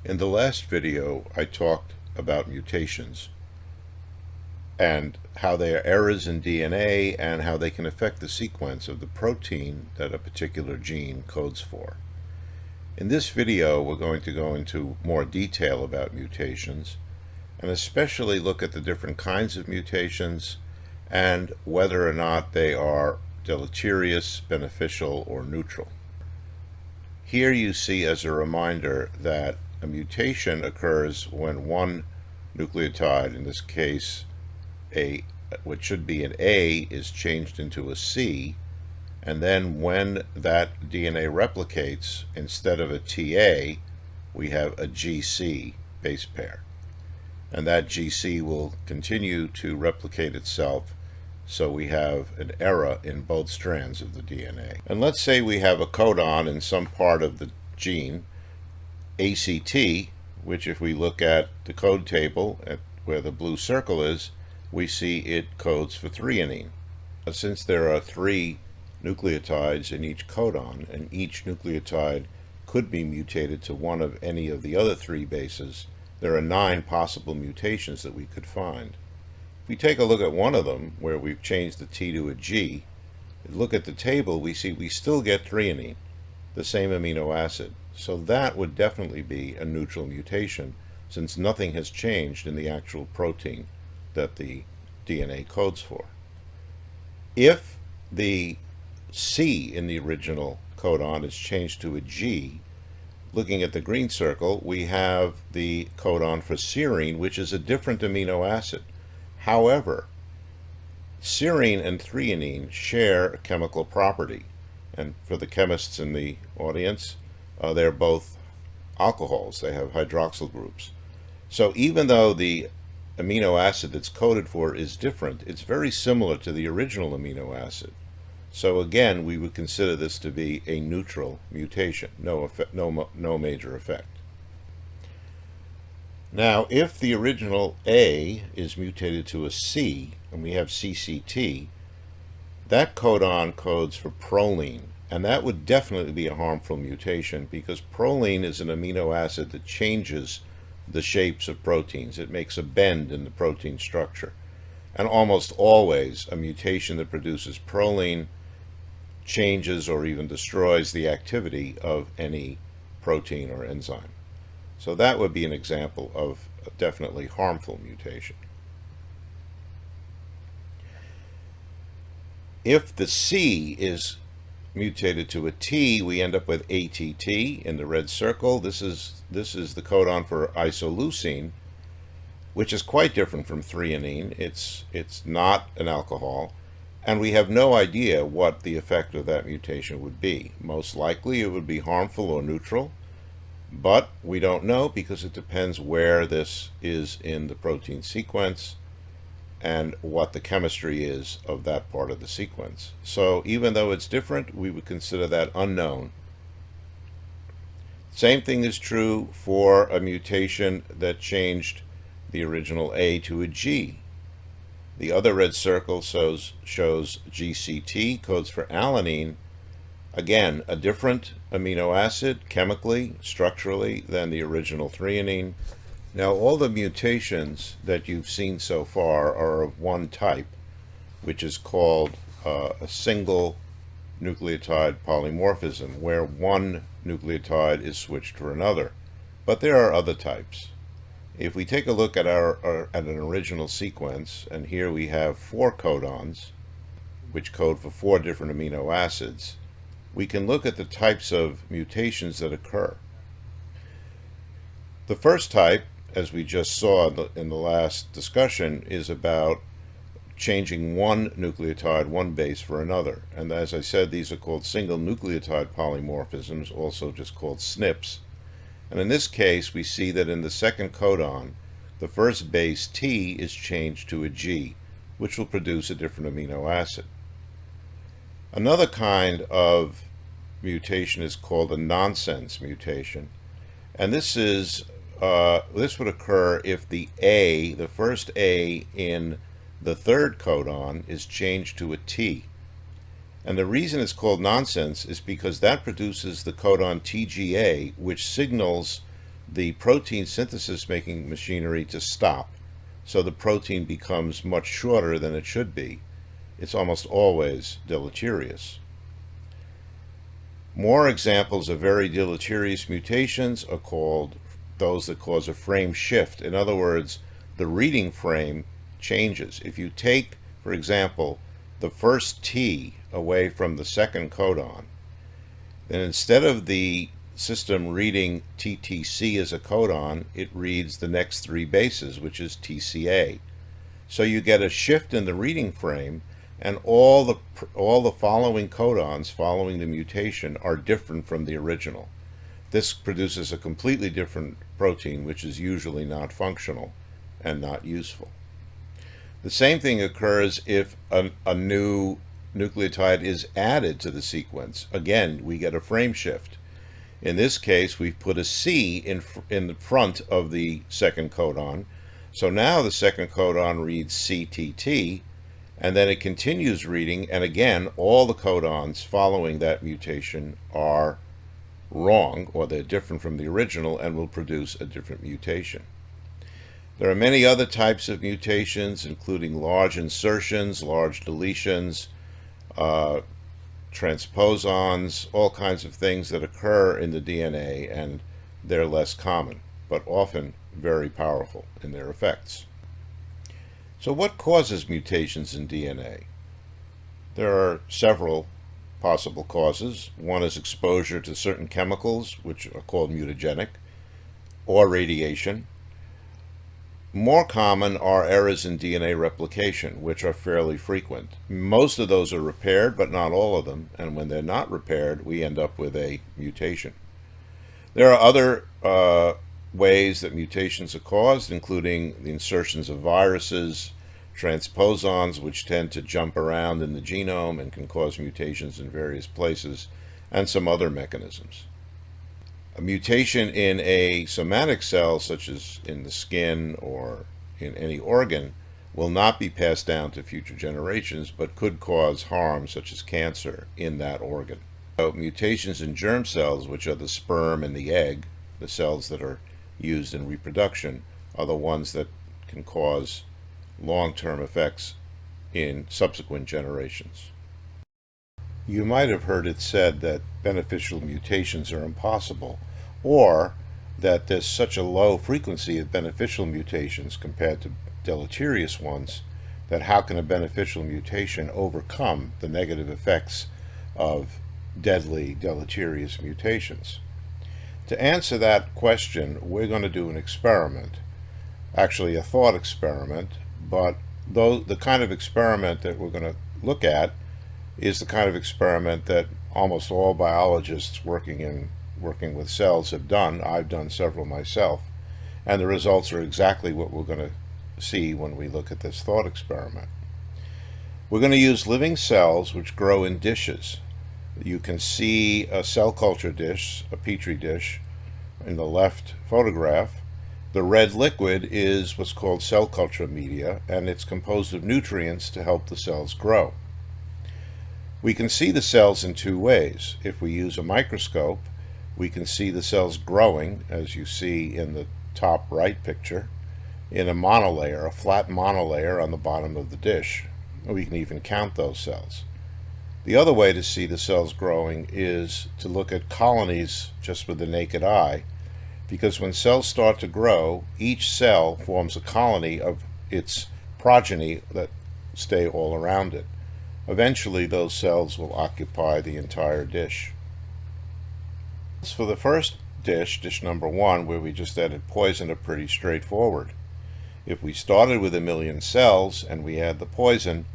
In the last video, I talked about mutations and how they are errors in DNA and how they can affect the sequence of the protein that a particular gene codes for. In this video, we're going to go into more detail about mutations and especially look at the different kinds of mutations and whether or not they are deleterious, beneficial, or neutral. Here you see as a reminder that a mutation occurs when one nucleotide, in this case what should be an A, is changed into a C, and then when that DNA replicates, instead of a TA, we have a GC base pair. And that GC will continue to replicate itself, so we have an error in both strands of the DNA. And let's say we have a codon in some part of the gene, ACT, which if we look at the code table at where the blue circle is, we see it codes for threonine. Since there are 3 nucleotides in each codon, and each nucleotide could be mutated to one of any of the other 3 bases, there are 9 possible mutations that we could find. If we take a look at one of them, where we've changed the T to a G, look at the table, we see we still get threonine, the same amino acid. So that would definitely be a neutral mutation, since nothing has changed in the actual protein that the DNA codes for. If the C in the original codon is changed to a G, looking at the green circle, we have the codon for serine, which is a different amino acid. However, serine and threonine share a chemical property, and for the chemists in the audience, they're both alcohols. They have hydroxyl groups. So even though the amino acid that's coded for is different, it's very similar to the original amino acid. So again, we would consider this to be a neutral mutation, no major effect. Now, if the original A is mutated to a C, and we have CCT, that codon codes for proline, and that would definitely be a harmful mutation because proline is an amino acid that changes the shapes of proteins. It makes a bend in the protein structure. And almost always, a mutation that produces proline changes or even destroys the activity of any protein or enzyme. So that would be an example of a definitely harmful mutation. If the C is mutated to a T, we end up with ATT in the red circle. This is the codon for isoleucine, which is quite different from threonine. It's not an alcohol, and we have no idea what the effect of that mutation would be. Most likely it would be harmful or neutral, but we don't know because it depends where this is in the protein sequence and what the chemistry is of that part of the sequence. So even though it's different, we would consider that unknown. Same thing is true for a mutation that changed the original A to a G. The other red circle shows GCT, codes for alanine. Again, a different amino acid chemically, structurally, than the original threonine. Now, all the mutations that you've seen so far are of one type, which is called a single nucleotide polymorphism, where one nucleotide is switched for another. But there are other types. If we take a look at an original sequence, and here we have 4 codons, which code for 4 different amino acids, we can look at the types of mutations that occur. The first type, as we just saw in the last discussion, is about changing one nucleotide, one base for another. And as I said, these are called single nucleotide polymorphisms, also just called SNPs. And in this case, we see that in the second codon, the first base T is changed to a G, which will produce a different amino acid. Another kind of mutation is called a nonsense mutation. And this would occur if the first A in the third codon is changed to a T. And the reason it's called nonsense is because that produces the codon TGA, which signals the protein synthesis making machinery to stop. So the protein becomes much shorter than it should be. It's almost always deleterious. More examples of very deleterious mutations are called those that cause a frame shift. In other words, the reading frame changes. If you take, for example, the first T away from the second codon, then instead of the system reading TTC as a codon, it reads the next three bases, which is TCA. So you get a shift in the reading frame, and all the following codons following the mutation are different from the original. This produces a completely different protein, which is usually not functional and not useful. The same thing occurs if a new nucleotide is added to the sequence. Again, we get a frame shift. In this case, we've put a C in the front of the second codon. So now the second codon reads CTT, and then it continues reading, and again, all the codons following that mutation are wrong, or they're different from the original and will produce a different mutation. There are many other types of mutations, including large insertions, large deletions, transposons, all kinds of things that occur in the DNA, and they're less common, but often very powerful in their effects. So what causes mutations in DNA? There are several possible causes. One is exposure to certain chemicals, which are called mutagenic, or radiation. More common are errors in DNA replication, which are fairly frequent. Most of those are repaired, but not all of them, and when they're not repaired, we end up with a mutation. There are other ways that mutations are caused, including the insertions of viruses, transposons, which tend to jump around in the genome and can cause mutations in various places, and some other mechanisms. A mutation in a somatic cell, such as in the skin or in any organ, will not be passed down to future generations, but could cause harm, such as cancer, in that organ. So mutations in germ cells, which are the sperm and the egg, the cells that are used in reproduction, are the ones that can cause long-term effects in subsequent generations. You might have heard it said that beneficial mutations are impossible, or that there's such a low frequency of beneficial mutations compared to deleterious ones that how can a beneficial mutation overcome the negative effects of deadly deleterious mutations? To answer that question, we're going to do an experiment, actually a thought experiment, but the kind of experiment that we're going to look at is the kind of experiment that almost all biologists working with cells have done. I've done several myself, and the results are exactly what we're going to see when we look at this thought experiment. We're going to use living cells which grow in dishes. You can see a cell culture dish, a petri dish, in the left photograph. The red liquid is what's called cell culture media, and it's composed of nutrients to help the cells grow. We can see the cells in two ways. If we use a microscope, we can see the cells growing, as you see in the top right picture, in a monolayer, a flat monolayer on the bottom of the dish. We can even count those cells. The other way to see the cells growing is to look at colonies just with the naked eye, because when cells start to grow, each cell forms a colony of its progeny that stay all around it. Eventually, those cells will occupy the entire dish. For the first dish, dish number 1, where we just added poison, are pretty straightforward. If we started with 1 million cells and we add the poison,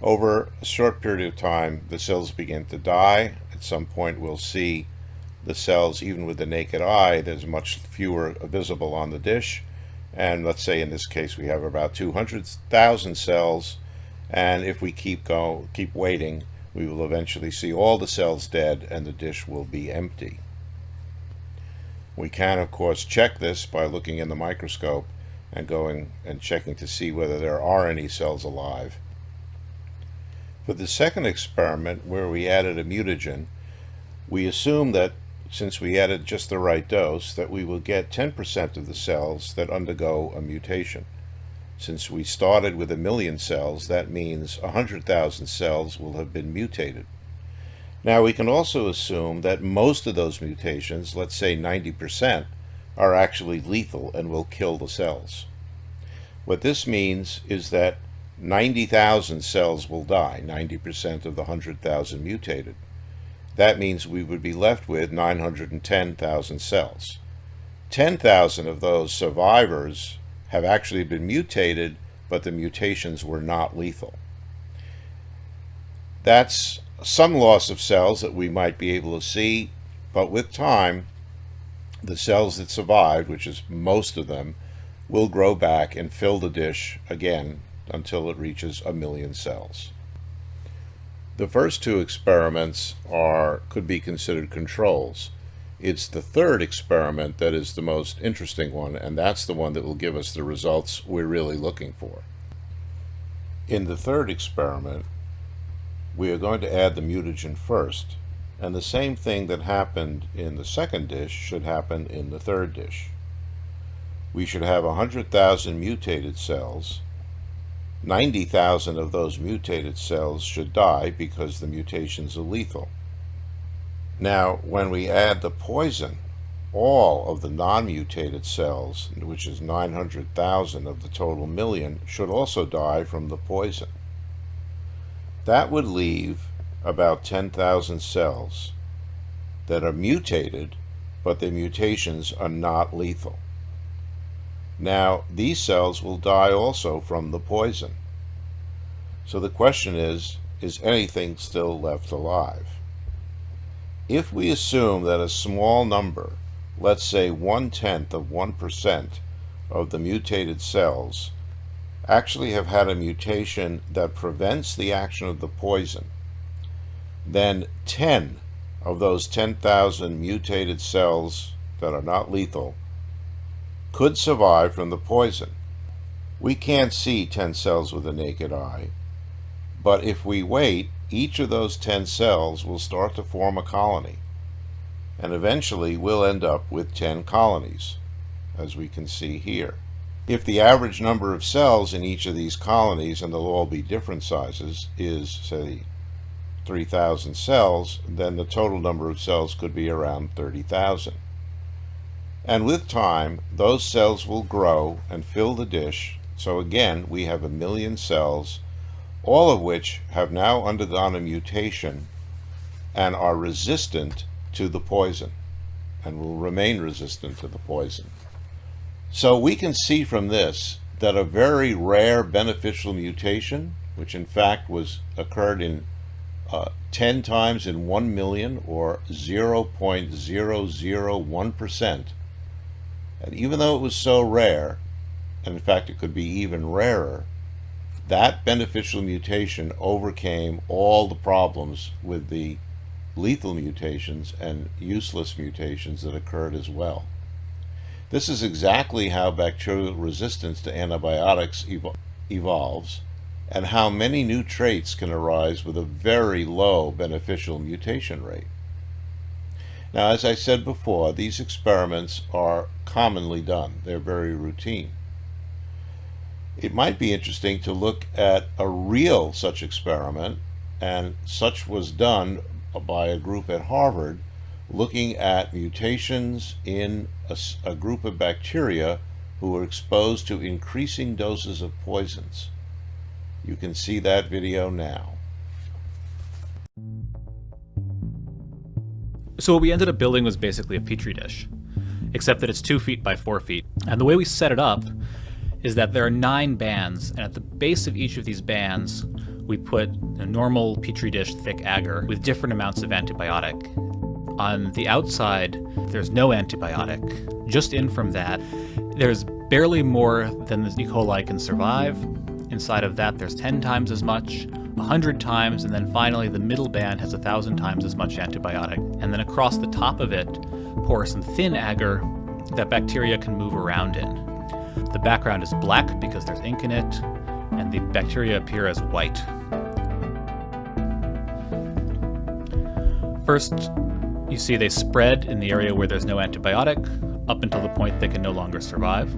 over a short period of time, the cells begin to die. At some point, we'll see the cells, even with the naked eye, there's much fewer visible on the dish. And let's say in this case, we have about 200,000 cells. And if we keep waiting, we will eventually see all the cells dead and the dish will be empty. We can, of course, check this by looking in the microscope and going and checking to see whether there are any cells alive. For the second experiment, where we added a mutagen, we assume that since we added just the right dose, that we will get 10% of the cells that undergo a mutation. Since we started with 1 million cells, that means 100,000 cells will have been mutated. Now we can also assume that most of those mutations, let's say 90%, are actually lethal and will kill the cells. What this means is that 90,000 cells will die, 90% of the 100,000 mutated. That means we would be left with 910,000 cells. 10,000 of those survivors have actually been mutated, but the mutations were not lethal. That's some loss of cells that we might be able to see, but with time, the cells that survived, which is most of them, will grow back and fill the dish again until it reaches 1 million cells. The first two experiments could be considered controls. It's the third experiment that is the most interesting one, and that's the one that will give us the results we're really looking for. In the third experiment, we are going to add the mutagen first, and the same thing that happened in the second dish should happen in the third dish. We should have 100,000 mutated cells. 90,000 of those mutated cells should die because the mutations are lethal. Now, when we add the poison, all of the non-mutated cells, which is 900,000 of the total million, should also die from the poison. That would leave about 10,000 cells that are mutated, but the mutations are not lethal. Now, these cells will die also from the poison. So the question is anything still left alive? If we assume that a small number, let's say 0.1% of the mutated cells, actually have had a mutation that prevents the action of the poison, then 10 of those 10,000 mutated cells that are not lethal could survive from the poison. We can't see 10 cells with the naked eye, but if we wait, each of those 10 cells will start to form a colony, and eventually we'll end up with 10 colonies, as we can see here. If the average number of cells in each of these colonies, and they'll all be different sizes, is, say, 3,000 cells, then the total number of cells could be around 30,000. And with time, those cells will grow and fill the dish, so again we have 1 million cells, all of which have now undergone a mutation and are resistant to the poison, and will remain resistant to the poison. So we can see from this that a very rare beneficial mutation, which in fact occurred in 10 times in 1 million, or 0.001%, and even though it was so rare, and in fact it could be even rarer, that beneficial mutation overcame all the problems with the lethal mutations and useless mutations that occurred as well. This is exactly how bacterial resistance to antibiotics evolves, and how many new traits can arise with a very low beneficial mutation rate. Now, as I said before, these experiments are commonly done. They're very routine. It might be interesting to look at a real such experiment, and such was done by a group at Harvard, looking at mutations in a group of bacteria who were exposed to increasing doses of poisons. You can see that video now. So what we ended up building was basically a petri dish, except that it's 2 feet by 4 feet. And the way we set it up is that there are 9 bands, and at the base of each of these bands, we put a normal petri dish thick agar with different amounts of antibiotic. On the outside, there's no antibiotic. Just in from that, there's barely more than the E. coli can survive. Inside of that, there's 10 times as much, 100 times, and then finally the middle band has 1,000 times as much antibiotic. And then across the top of it, pour some thin agar that bacteria can move around in. The background is black because there's ink in it, and the bacteria appear as white. First, You see they spread in the area where there's no antibiotic, up until the point they can no longer survive.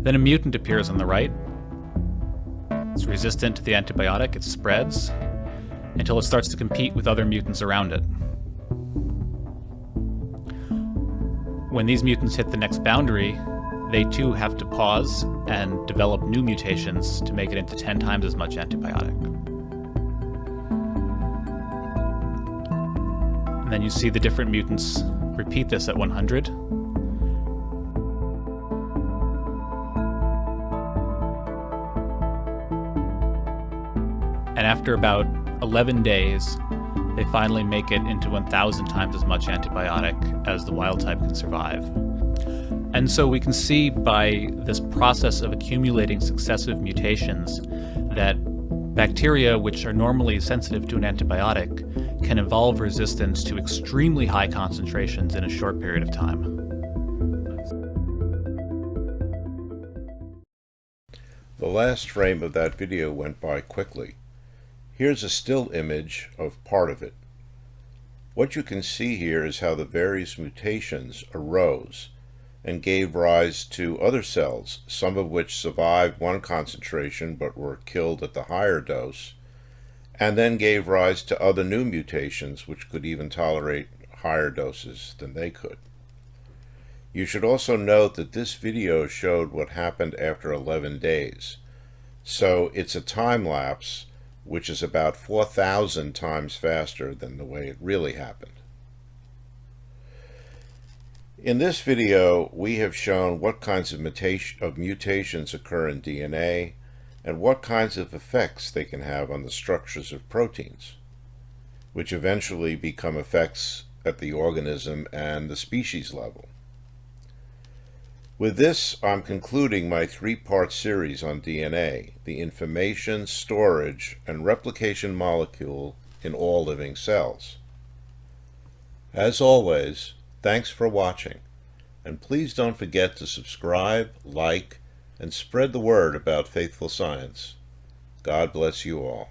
Then a mutant appears on the right. It's resistant to the antibiotic, it spreads, until it starts to compete with other mutants around it. When these mutants hit the next boundary, they too have to pause and develop new mutations to make it into 10 times as much antibiotic. And then you see the different mutants repeat this at 100. And after about 11 days, they finally make it into 1,000 times as much antibiotic as the wild type can survive. And so we can see by this process of accumulating successive mutations that bacteria, which are normally sensitive to an antibiotic, can evolve resistance to extremely high concentrations in a short period of time. The last frame of that video went by quickly. Here's a still image of part of it. What you can see here is how the various mutations arose and gave rise to other cells, some of which survived one concentration but were killed at the higher dose, and then gave rise to other new mutations which could even tolerate higher doses than they could. You should also note that this video showed what happened after 11 days. So it's a time lapse which is about 4,000 times faster than the way it really happened. In this video, we have shown what kinds of mutations occur in DNA and what kinds of effects they can have on the structures of proteins, which eventually become effects at the organism and the species level. With this, I'm concluding my 3-part series on DNA, the information, storage, and replication molecule in all living cells. As always, thanks for watching, and please don't forget to subscribe, like, and spread the word about faithful science. God bless you all.